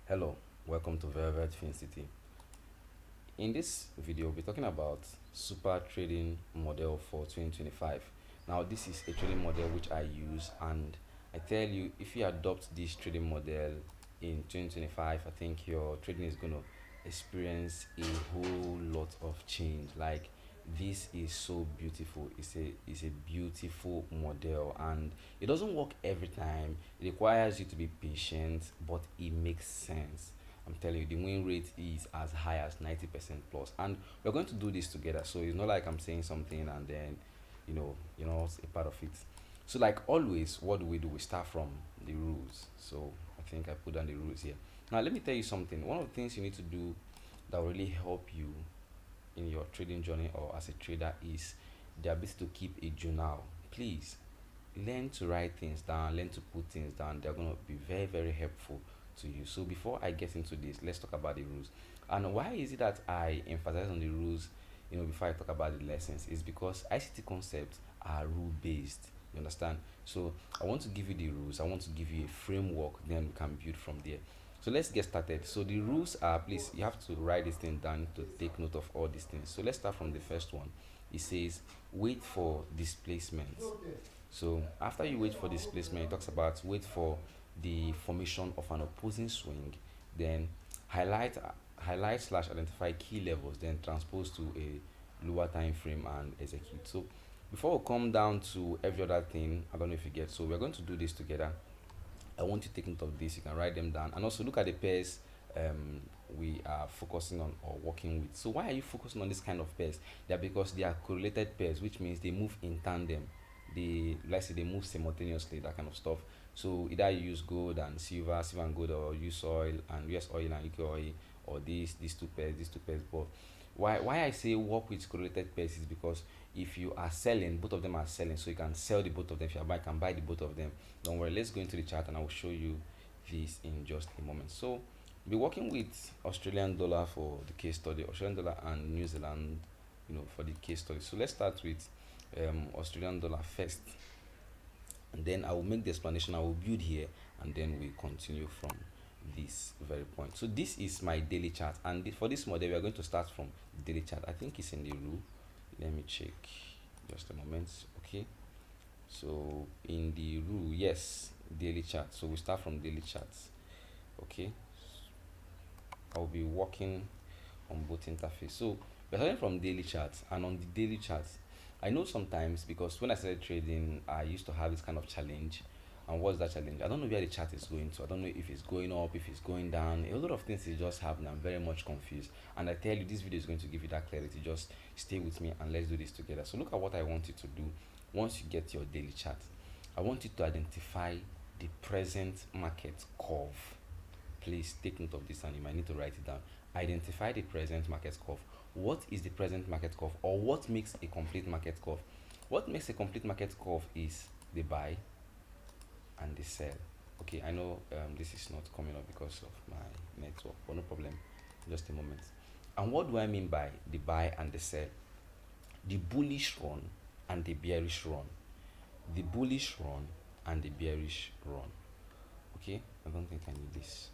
Hello, welcome to Velvet Fin City. In this video, we'll be talking about super trading model for 2025. Now, this is a trading model which I use, and I tell you, if you adopt this trading model in 2025, I think your trading is going to experience a whole lot of change. Like, this is so beautiful. It's a beautiful model, and it doesn't work every time. It requires you to be patient, but it makes sense. I'm telling you, the win rate is as high as 90% plus, and we're going to do this together. So it's not like I'm saying something and then, you're not a part of it. So like always, what do? We start from the rules. So I think I put down the rules here. Now let me tell you something. One of the things you need to do that will really help you in your trading journey or as a trader is the ability to keep a journal. Please learn to write things down, learn to put things down. They're going to be very, very helpful to you. So before I get into this, let's talk about the rules. And why is it that I emphasize on the rules, before I talk about the lessons? Is because ICT concepts are rule based. You understand? So I want to give you the rules. I want to give you a framework. Then we can build from there. So let's get started. So the rules are, please, you have to write this thing down to take note of all these things. So let's start from the first one. It says wait for displacement. So after you wait for displacement, it talks about wait for the formation of an opposing swing, then highlight highlight slash identify key levels, then transpose to a lower time frame and execute. So before we come down to every other thing, I don't know if you get. So we're going to do this together. I want you to take note of this. You can write them down and also look at the pairs we are focusing on or working with. So why are you focusing on this kind of pairs? They're because they are correlated pairs, which means they move in tandem. They, let's say, they move simultaneously, that kind of stuff. So either you use gold and silver and gold, or use oil and US oil and UK oil, or these two pairs. But why I say work with correlated pairs is because if you are selling, both of them are selling, so you can sell the both of them. If you are buying, you can buy the both of them. Don't worry, let's go into the chart and I will show you this in just a moment. So be working with Australian dollar for the case study, Australian dollar and New Zealand, for the case study. So let's start with Australian dollar first, and then I will make the explanation. I will build here, and then we continue from this very point. So this is my daily chart, and for this model, we are going to start from the daily chart. I think it's in the rule. Let me check. Just a moment. Okay. So in the rule, yes, daily chart. So we start from daily charts. Okay. I'll be working on both interface. So we're starting from daily charts, and on the daily charts, I know sometimes because when I started trading, I used to have this kind of challenge. And what's that challenge? I don't know where the chart is going to. I don't know if it's going up, if it's going down. A lot of things is just happening. I'm very much confused. And I tell you, this video is going to give you that clarity. Just stay with me and let's do this together. So look at what I want you to do once you get your daily chart. I want you to identify the present market curve. Please take note of this and you might need to write it down. Identify the present market curve. What is the present market curve, or what makes a complete market curve? What makes a complete market curve is the buy and the sell. Okay, I know this is not coming up because of my network, but no problem. Just a moment. And what do I mean by the buy and the sell? The bullish run and the bearish run. The bullish run and the bearish run. Okay, I don't think I need this.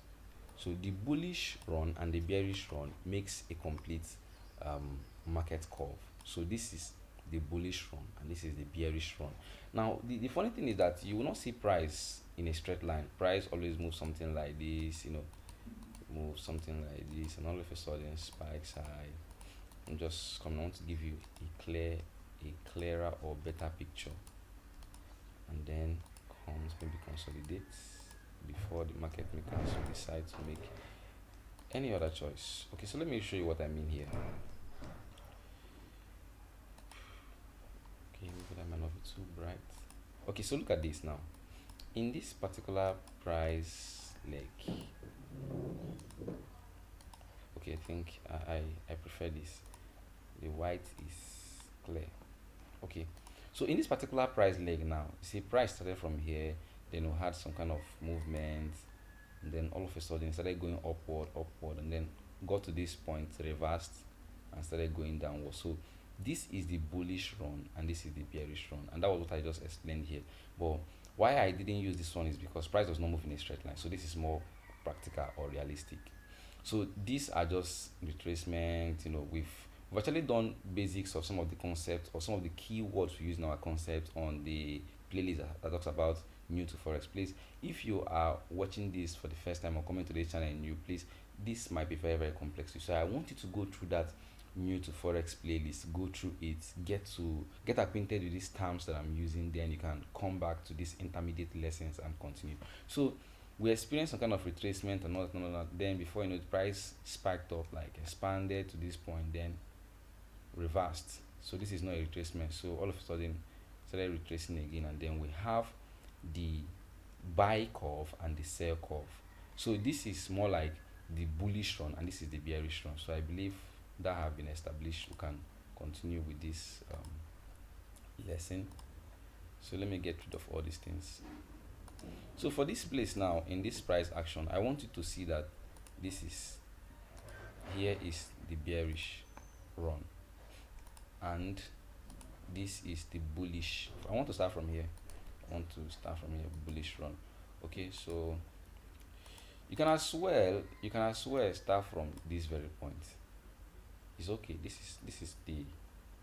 So the bullish run and the bearish run makes a complete market curve. So this is the bullish run and this is the bearish run. Now the funny thing is that you will not see price in a straight line. Price always moves something like this, move something like this, and all of a sudden spikes high. I want to give you a clearer or better picture, and then comes maybe consolidates before the market makers decide to make any other choice. Okay, so let me show you what I mean here. Okay, maybe that might not be too bright. Okay, so look at this now. In this particular price leg, okay, I think I prefer this. The white is clear. Okay, so in this particular price leg now, you see price started from here, then we had some kind of movement, and then all of a sudden started going upward, and then got to this point, reversed, and started going downward. So this is the bullish run and this is the bearish run, and that was what I just explained here. But why I didn't use this one is because price does not move in a straight line. So this is more practical or realistic. So these are just retracement. We've actually done basics of some of the concepts or some of the keywords we use in our concepts on the playlist that talks about new to forex. Please, if you are watching this for the first time or coming to this channel and new, please, this might be very very complex, so I want you to go through that new to forex playlist, go through it, get acquainted with these terms that I'm using, then you can come back to these intermediate lessons and continue. So we experienced some kind of retracement and all that, then before you know, the price spiked up, like expanded to this point, then reversed. So this is not a retracement, so all of a sudden started retracing again, and then we have the buy curve and the sell curve. So this is more like the bullish run and this is the bearish run. So I believe that have been established. We can continue with this lesson. So let me get rid of all these things. So for this place now, in this price action, I want you to see that this is, here is the bearish run and this is the bullish. I want to start from here. Bullish run. Okay, so you can as well start from this very point. It's okay. This is the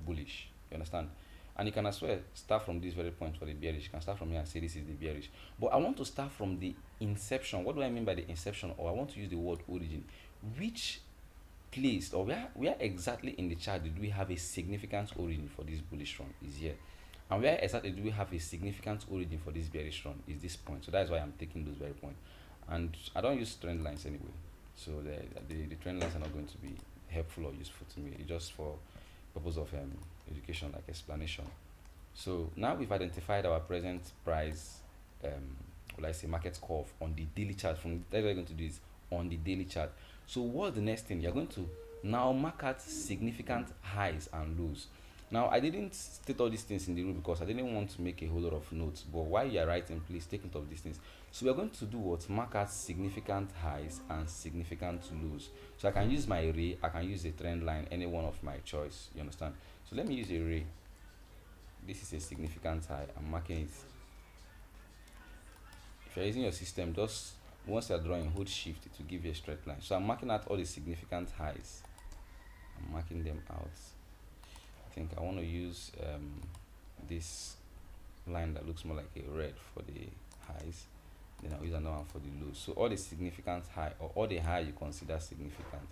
bullish. You understand? And you can as well start from this very point for the bearish. You can start from here and say this is the bearish. But I want to start from the inception. What do I mean by the inception? Or I want to use the word origin. Which place or where exactly in the chart did we have a significant origin for this bullish run? Is here. And where exactly do we have a significant origin for this bearish run? Is this point. So that's why I'm taking those very points. And I don't use trend lines anyway. So the trend lines are not going to be helpful or useful to me. It's just for purpose of education, like explanation. So now we've identified our present price, market curve on the daily chart. From that, we're going to do is on the daily chart. So what's the next thing? You're going to now mark out significant highs and lows. Now I didn't state all these things in the rule because I didn't want to make a whole lot of notes, but while you are writing, please take note of these things. So we are going to do what? Mark out significant highs and significant lows. So I can use my array, I can use a trend line, any one of my choice. You understand? So let me use a array. This is a significant high. I'm marking it. If you're using your system, just once you're drawing, hold shift, it will give you a straight line. So I'm marking out all the significant highs. I'm marking them out. I think I want to use this line that looks more like a red for the highs. Then I'll use another one for the lows. So all the significant high, or all the high you consider significant.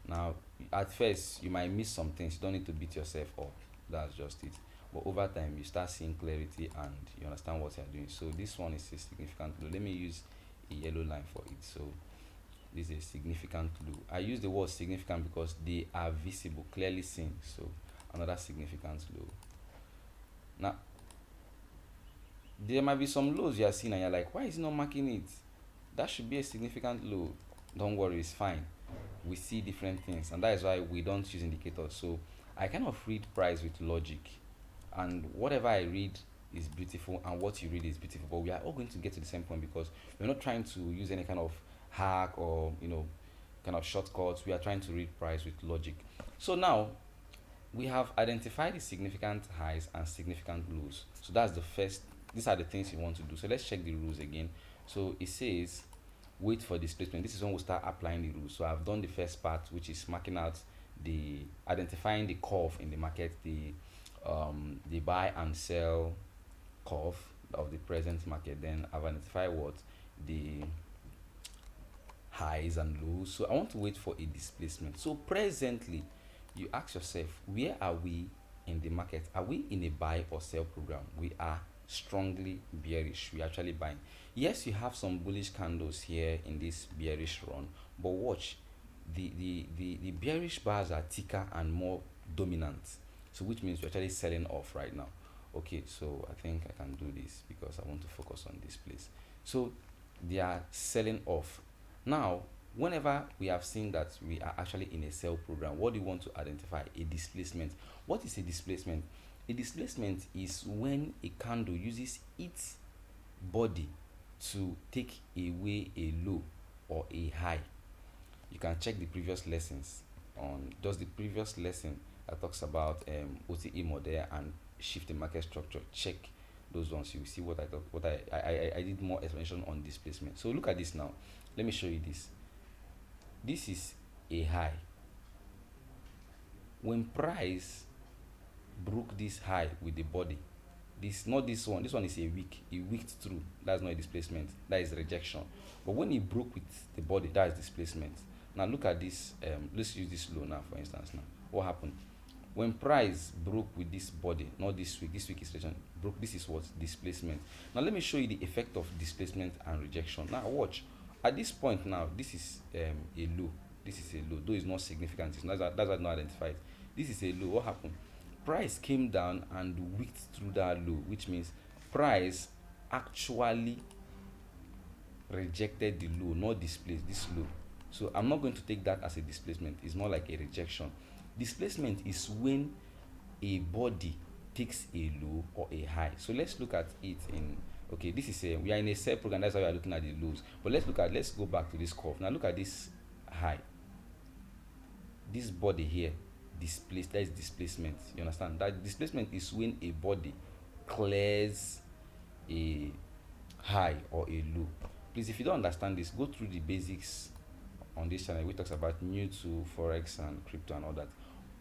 Now at first you might miss some things. You don't need to beat yourself up. That's just it. But over time you start seeing clarity and you understand what you're doing. So this one is a significant low. Let me use a yellow line for it. So this is a significant low. I use the word significant because they are visible, clearly seen. So another significant low. Now there might be some lows you are seeing and you're like, why is it not marking it? That should be a significant low. Don't worry, it's fine. We see different things, and that is why we don't use indicators. So I kind of read price with logic, and whatever I read is beautiful and what you read is beautiful, but we are all going to get to the same point because we're not trying to use any kind of hack or kind of shortcuts. We are trying to read price with logic. So now we have identified the significant highs and significant lows. So that's the first. These are the things you want to do. So let's check the rules again. So it says wait for displacement. This is when we start applying the rules. So I've done the first part, which is marking out the identifying the curve in the market, the buy and sell curve of the present market. Then I've identified what the highs and lows. So I want to wait for a displacement. So presently you ask yourself, where are we in the market? Are we in a buy or sell program? We are strongly bearish. We actually buying. Yes, you have some bullish candles here in this bearish run, but watch, the bearish bars are thicker and more dominant, so which means we're actually selling off right now. Okay, so I think I can do this because I want to focus on this place. So they are selling off. Now whenever we have seen that we are actually in a sell program, what do you want to identify? A displacement. What is a displacement? A displacement is when a candle uses its body to take away a low or a high. You can check the previous lessons on just the previous lesson that talks about OTE model and shifting market structure. Check those ones. You will see what I thought. I did more explanation on displacement. So look at this now. Let me show you this. This is a high. When price broke this high with the body, this, not this one, this one is a wick, it wicked through, that's not a displacement, that is rejection. But when it broke with the body, that is displacement. Now look at this, let's use this low now, for instance. Now what happened when price broke with this body, not this wick, this wick is rejection, broke, this is what, displacement. Now let me show you the effect of displacement and rejection. Now watch, at this point now, this is a low, this is a low, though it's not significant, that's why not identified. This is a low. What happened? Price came down and wicked through that low, which means price actually rejected the low, not displaced this low. So I'm not going to take that as a displacement, it's more like a rejection. Displacement is when a body takes a low or a high. So let's look at it in, okay, this is a, we are in a cell program, that's why we are looking at the lows. But let's go back to this curve. Now look at this high, this body here displaced, that is displacement. You understand that displacement is when a body clears a high or a low. Please, if you don't understand this, go through the basics on this channel. We talks about new to forex and crypto and all that,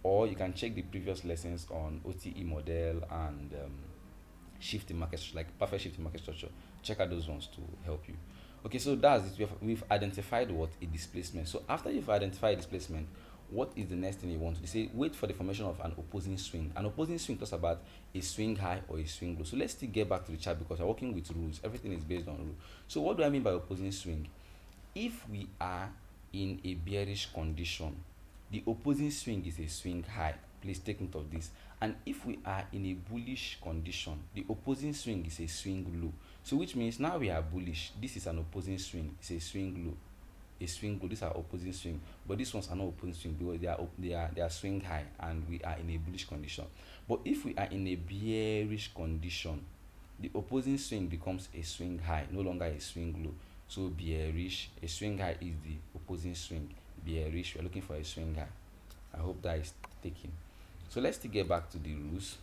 or you can check the previous lessons on OTE model and shift in market, like perfect shift in market structure. Check out those ones to help you. Okay, so that's it. We've identified what a displacement. So after you've identified displacement, what is the next thing you want to do? Say wait for the formation of an opposing swing. An opposing swing talks about a swing high or a swing low. So let's still get back to the chart because we're working with rules. Everything is based on rule. So what do I mean by opposing swing? If we are in a bearish condition, the opposing swing is a swing high. Please take note of this. And if we are in a bullish condition, the opposing swing is a swing low. So which means now we are bullish. This is an opposing swing. It's a swing low. A swing low. These are opposing swing, but these ones are not opposing swing because they are swing high, and we are in a bullish condition. But if we are in a bearish condition, the opposing swing becomes a swing high, no longer a swing low. So bearish, a swing high is the opposing swing. Bearish, we are looking for a swing high. I hope that is taken. So let's still get back to the rules.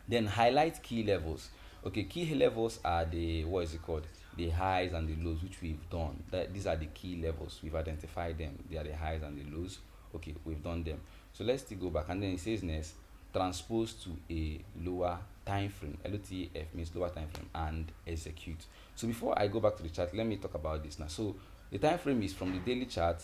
Then highlight key levels. Okay, key levels are the, what is it called, the highs and the lows, which we've done. These are the key levels, we've identified them. They are the highs and the lows. Okay, we've done them. So let's still go back, and then it says next, transpose to a lower time frame. LOTF means lower time frame, and execute. So before I go back to the chart, let me talk about this now. So the time frame is from the daily chart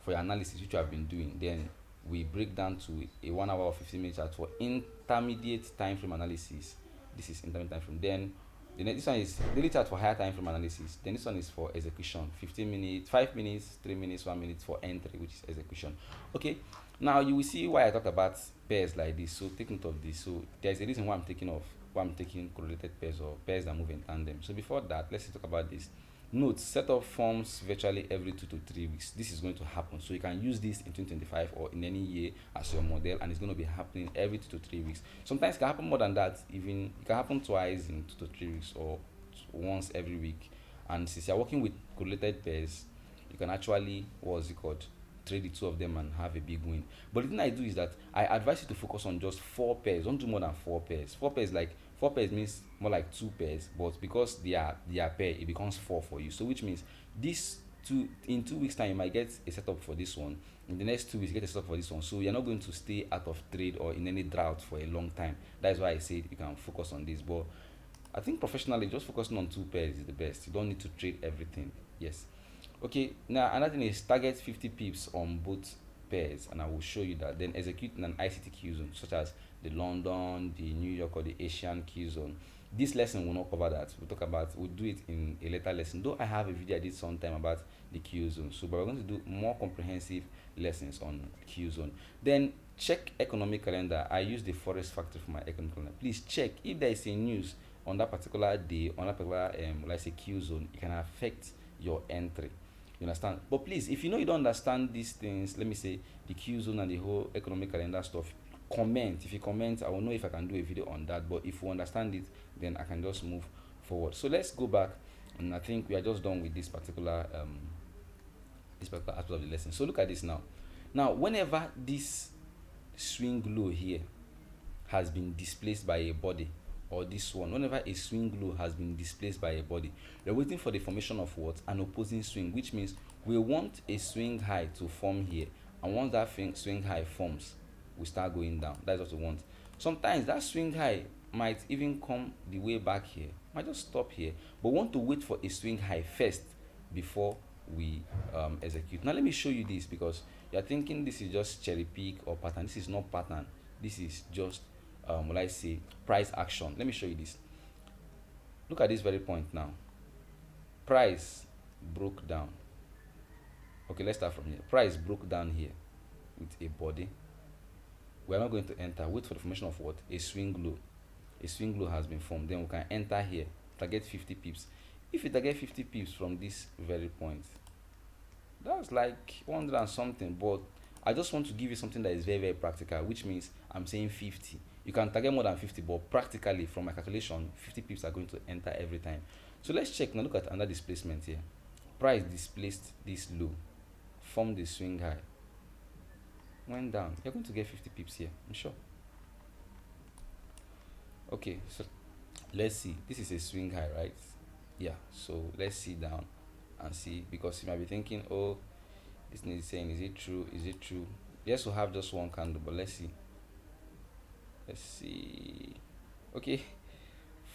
for your analysis, which you have been doing. Then we break down to a 1 hour or 15 minute chart for intermediate time frame analysis. This is intermediate time frame. Then this one is daily chart for higher time frame analysis. Then this one is for execution, 15 minutes, 5 minutes, 3 minutes, 1 minute for entry, which is execution. Okay, now you will see why I talk about pairs like this. So take note of this. So there's a reason why I'm taking correlated pairs or pairs that move in tandem. So before that, let's talk about this. Note, setup forms virtually every 2 to 3 weeks. This is going to happen, so you can use this in 2025 or in any year as your model, and it's going to be happening every 2 to 3 weeks. Sometimes it can happen more than that. Even it can happen twice in 2 to 3 weeks or once every week. And since you're working with correlated pairs, you can actually, what's it called, trade the two of them and have a big win. But the thing I do is that I advise you to focus on just 4 pairs. Don't do more than 4 pairs. 4 pairs, like 4 pairs means more like 2 pairs, but because they are pair, it becomes 4 for you. So which means this in 2 weeks time you might get a setup for this one. In the next 2 weeks you get a setup for this one. So you're not going to stay out of trade or in any drought for a long time. That's why I said you can focus on this. But I think professionally, just focusing on 2 pairs is the best. You don't need to trade everything. Yes. Okay, now another thing is target 50 pips on both pairs, and I will show you that. Then execute in an ICT key zone such as the London, the New York, or the Asian key zone. This lesson will not cover that. We'll do it in a later lesson, though I have a video I did sometime about the Q zone. So but we're going to do more comprehensive lessons on Q zone. Then check economic calendar. I use the forest factor for my economic calendar. Please check if there is a news on that particular day, on that particular let's say Q zone, it can affect your entry. You understand? But please, if you know you don't understand these things, let me say the Q zone and the whole economic calendar stuff, comment. If you comment, I will know if I can do a video on that. But if you understand it, then I can just move forward. So let's go back, and I think we are just done with this particular aspect of the lesson. So look at this now. Now, whenever this swing low here has been displaced by a body or this one, whenever a swing low has been displaced by a body, we're waiting for the formation of what? An opposing swing, which means we want a swing high to form here, and once that swing high forms, we start going down. That's what we want. Sometimes that swing high might even come the way back here, might just stop here, but we want to wait for a swing high first before we execute. Now let me show you this, because you're thinking this is just cherry pick or pattern. This is not pattern, this is just will I say price action. Let me show you this. Look at this very point now. Price broke down. Okay, let's start from here. Price broke down here with a body. We're not going to enter. Wait for the formation of what? A swing low. A swing low has been formed. Then we can enter here. Target 50 pips. If you target 50 pips from this very point, that's like 100 and something. But I just want to give you something that is very, very practical, which means I'm saying 50. You can target more than 50, but practically from my calculation, 50 pips are going to enter every time. So let's check now. Look at another displacement here. Price displaced this low, formed the swing high, went down. You're going to get 50 pips here, I'm sure. Okay, so let's see. This is a swing high, right? Yeah, so let's see down and see, because you might be thinking, oh, this needs saying, is it true? Is it true? Yes, we'll have just one candle, but let's see. Let's see. Okay,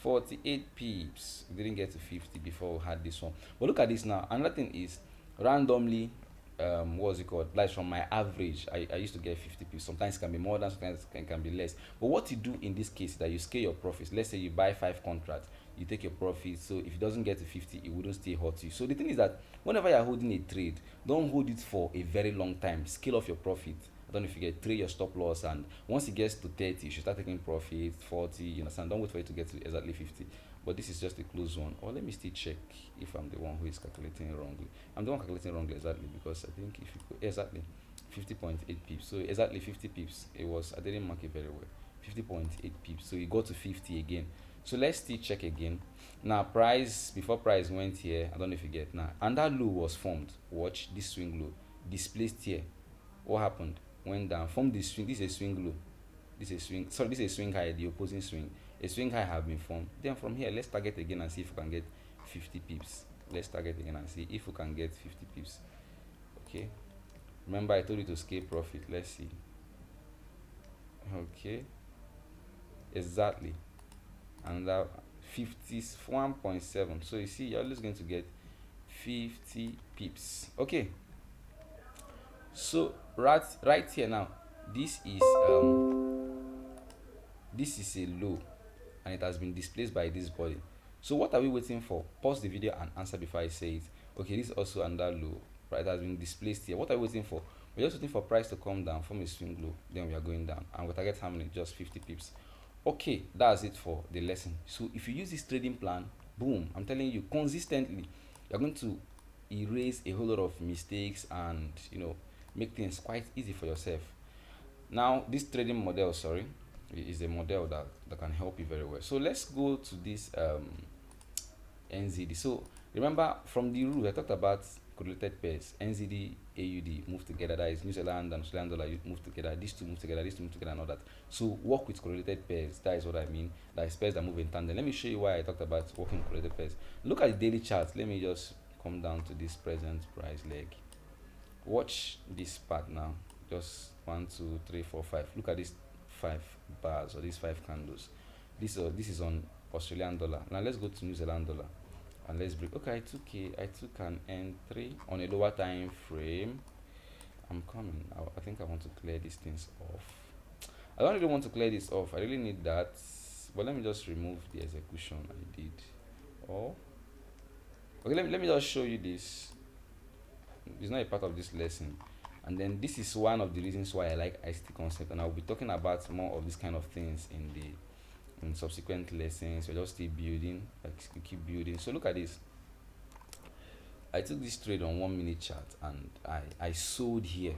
48 pips. We didn't get to 50 before we had this one. But look at this now. Another thing is randomly, what's it called? Like from my average, I used to get 50 pips. Sometimes it can be more than, sometimes it can be less. But what you do in this case is that you scale your profits. Let's say you buy 5 contracts, you take your profit. So if it doesn't get to 50, it wouldn't stay hot to you. So the thing is that whenever you're holding a trade, don't hold it for a very long time. Scale off your profit. I don't know if you get trade your stop loss, and once it gets to 30, you should start taking profit. 40, you understand? Don't wait for it to get to exactly 50. But this is just a close one. Or let me still check if I'm the one who is calculating wrongly. I'm the one calculating wrongly, exactly, because I think if you go exactly 50.8 pips, so exactly 50 pips. It was, I didn't mark it very well. 50.8 pips, so it got to 50 again. So let's still check again. Now price, before price went here, I don't know if you get now, and that low was formed. Watch this swing low displaced here. What happened? Went down, formed this swing. This is a swing low, this is a swing, sorry, this is a swing high, the opposing swing. A swing high have been formed. Then from here, let's target again and see if we can get 50 pips. Let's target again and see if we can get 50 pips. Okay, remember I told you to scale profit. Let's see. Okay, exactly, and that 51.7. so you see, you're always going to get 50 pips. Okay, so right here now, this is a low, and it has been displaced by this body. So what are we waiting for? Pause the video and answer before I say it. Okay, this is also under low, right? It has been displaced here. What are we waiting for? We're just waiting for price to come down from a swing low, then we are going down, and we target how many? Just 50 pips. Okay, that's it for the lesson. So if you use this trading plan, boom, I'm telling you, consistently, you're going to erase a whole lot of mistakes and, you know, make things quite easy for yourself. Now this trading model, sorry, is a model that can help you very well. So let's go to this NZD. So remember from the rule I talked about correlated pairs. NZD, AUD move together, that is New Zealand and Australian dollar move together, these two move together, these two move together, and all that. So work with correlated pairs, that is what I mean. That is pairs that move in tandem. Let me show you why I talked about working with correlated pairs. Look at the daily chart. Let me just come down to this present price leg. Watch this part now. Just 1, 2, 3, 4, 5. Look at these 5 bars or these 5 candles. This is on Australian dollar. Now let's go to New Zealand dollar and let's break. Okay, I took an entry on a lower time frame. I'm coming. I think I want to clear these things off. I don't really want to clear this off. I really need that. But let me just remove the execution I did. Oh, okay. Let me just show you this. It's not a part of this lesson. And then this is one of the reasons why I like ICT concept, and I'll be talking about more of these kind of things in subsequent lessons. We're just still building, like we keep building. So look at this. I took this trade on 1 minute chart, and I sold here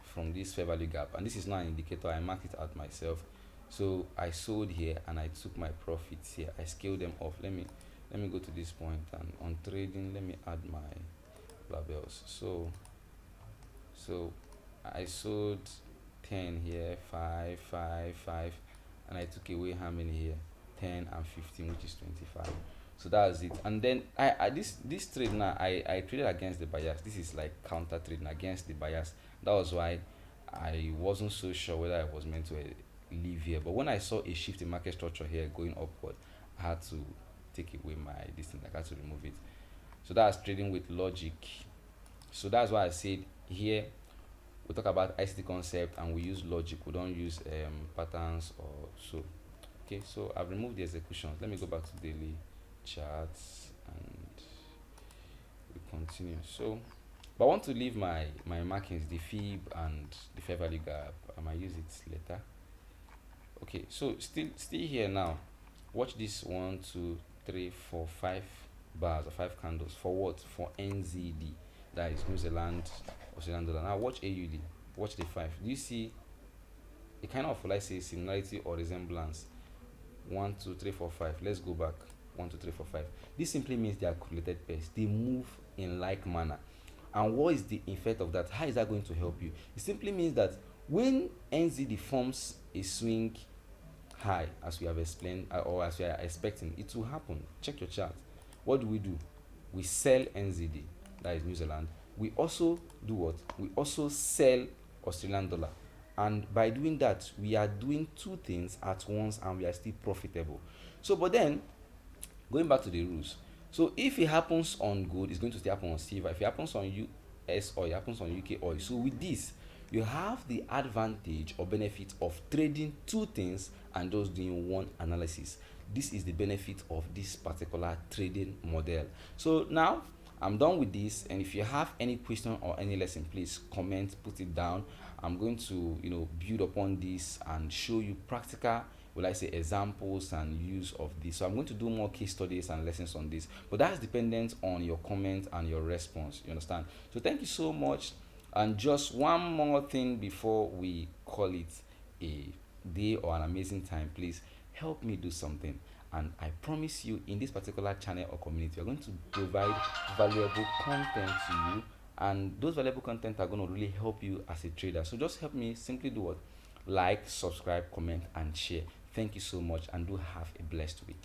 from this fair value gap, and this is not an indicator. I marked it out myself. So I sold here and I took my profits here. I scaled them off. Let me go to this point, and on trading, let me add my labels. So I sold 10 here, 5, 5, 5, and I took away how many here? 10 and 15, which is 25. So that's it. And then I this trade now, I traded against the bias. This is like counter trading against the bias. That was why I wasn't so sure whether I was meant to leave here. But when I saw a shift in market structure here going upward, I had to take away my this thing. I had to remove it. So that's trading with logic. So that's why I said here we talk about ICT concept and we use logic. We don't use patterns or so. Okay, so I've removed the executions. Let me go back to daily charts and we continue. So, but I want to leave my markings, the fib and the fair value gap. I might use it later. Okay, so still here now. Watch this 1 2 3 4 5 bars or 5 candles for what? For NZD, that is New Zealand Australian dollar. Now watch AUD. Watch the 5. Do you see a kind of, let's say, similarity or resemblance? 1 2 3 4 5. Let's go back. 1 2 3 4 5. This simply means they are correlated pairs. They move in like manner. And what is the effect of that? How is that going to help you? It simply means that when NZD forms a swing high, as we have explained, or as we are expecting, it will happen. Check your chart. What do? We sell NZD, that is New Zealand. We also do what? We also sell Australian dollar. And by doing that, we are doing two things at once and we are still profitable. So, but then, going back to the rules. So, if it happens on gold, it's going to still happen on silver. If it happens on US oil, it happens on UK oil. So, with this, you have the advantage or benefit of trading two things and just doing one analysis. This is the benefit of this particular trading model. So now I'm done with this, and if you have any question or any lesson, please comment, put it down. I'm going to build upon this and show you practical, will I say, examples and use of this. So I'm going to do more case studies and lessons on this, but that's dependent on your comment and your response, you understand? So thank you so much. And just one more thing before we call it a day or an amazing time, please help me do something. And I promise you, in this particular channel or community, we're going to provide valuable content to you. And those valuable content are going to really help you as a trader. So just help me, simply do what? Like, subscribe, comment, and share. Thank you so much, and do have a blessed week.